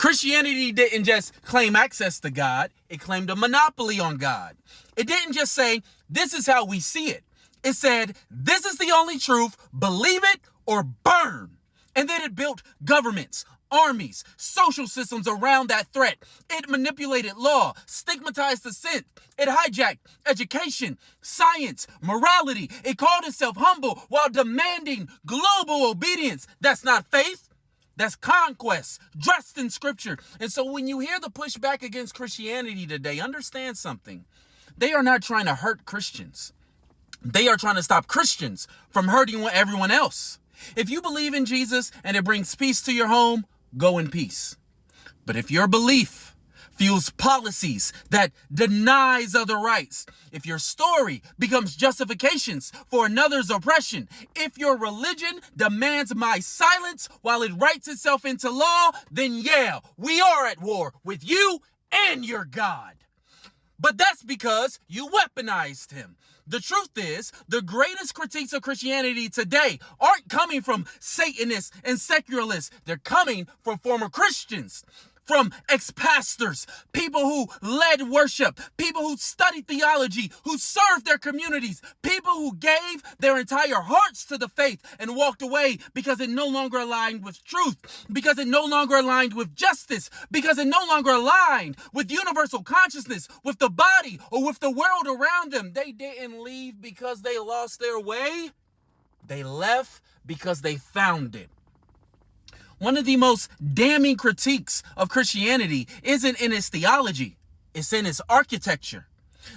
Christianity didn't just claim access to God, it claimed a monopoly on God. It didn't just say, this is how we see it. It said, this is the only truth, believe it or burn. And then it built governments, armies, social systems around that threat. It manipulated law, stigmatized dissent. It hijacked education, science, morality. It called itself humble while demanding global obedience. That's not faith. That's conquest, dressed in scripture. And so when you hear the pushback against Christianity today, understand something. They are not trying to hurt Christians. They are trying to stop Christians from hurting everyone else. If you believe in Jesus and it brings peace to your home, go in peace. But if your belief fuels policies that denies other rights, if your story becomes justifications for another's oppression, if your religion demands my silence while it writes itself into law, then yeah, we are at war with you and your God. But that's because you weaponized him. The truth is, the greatest critiques of Christianity today aren't coming from Satanists and secularists. They're coming from former Christians, from ex-pastors, people who led worship, people who studied theology, who served their communities, people who gave their entire hearts to the faith and walked away because it no longer aligned with truth, because it no longer aligned with justice, because it no longer aligned with universal consciousness, with the body, or with the world around them. They didn't leave because they lost their way. They left because they found it. One of the most damning critiques of Christianity isn't in its theology, it's in its architecture.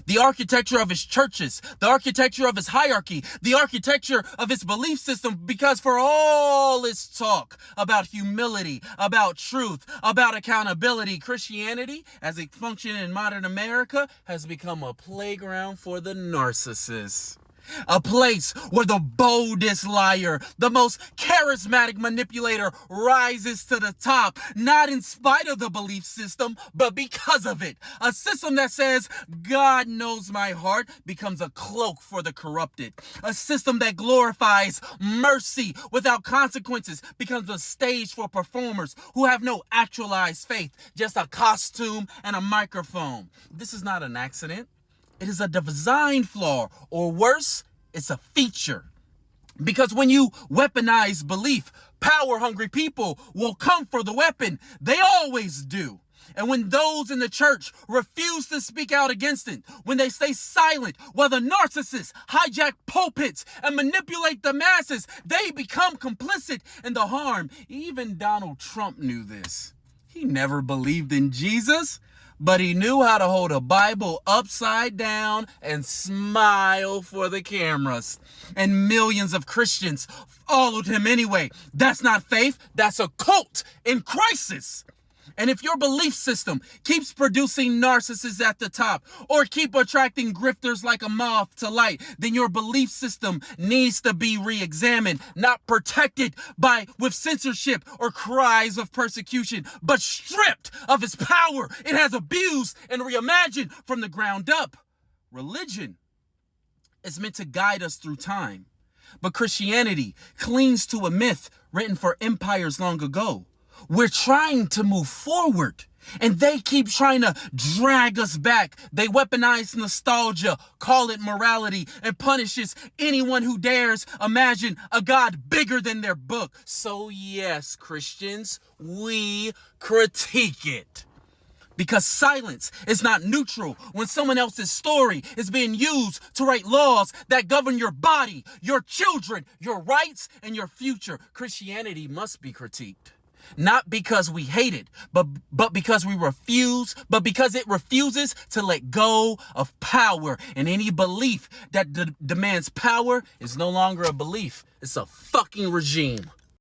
The architecture of its churches, the architecture of its hierarchy, the architecture of its belief system, because for all its talk about humility, about truth, about accountability, Christianity, as it functions in modern America, has become a playground for the narcissist. A place where the boldest liar, the most charismatic manipulator rises to the top, not in spite of the belief system, but because of it. A system that says, God knows my heart, becomes a cloak for the corrupted. A system that glorifies mercy without consequences becomes a stage for performers who have no actualized faith, just a costume and a microphone. This is not an accident. It is a design flaw, or worse, it's a feature. Because when you weaponize belief, power-hungry people will come for the weapon. They always do. And when those in the church refuse to speak out against it, when they stay silent while the narcissists hijack pulpits and manipulate the masses, they become complicit in the harm. Even Donald Trump knew this. He never believed in Jesus, but he knew how to hold a Bible upside down and smile for the cameras. And millions of Christians followed him anyway. That's not faith. That's a cult in crisis. And if your belief system keeps producing narcissists at the top, or keep attracting grifters like a moth to light, then your belief system needs to be re-examined, not protected with censorship or cries of persecution, but stripped of its power it has abused and reimagined from the ground up. Religion is meant to guide us through time, but Christianity clings to a myth written for empires long ago. We're trying to move forward, and they keep trying to drag us back. They weaponize nostalgia, call it morality, and punishes anyone who dares imagine a God bigger than their book. So yes, Christians, we critique it. Because silence is not neutral when someone else's story is being used to write laws that govern your body, your children, your rights, and your future. Christianity must be critiqued. Not because we hate it, but because because it refuses to let go of power. And any belief that demands power is no longer a belief. It's a fucking regime.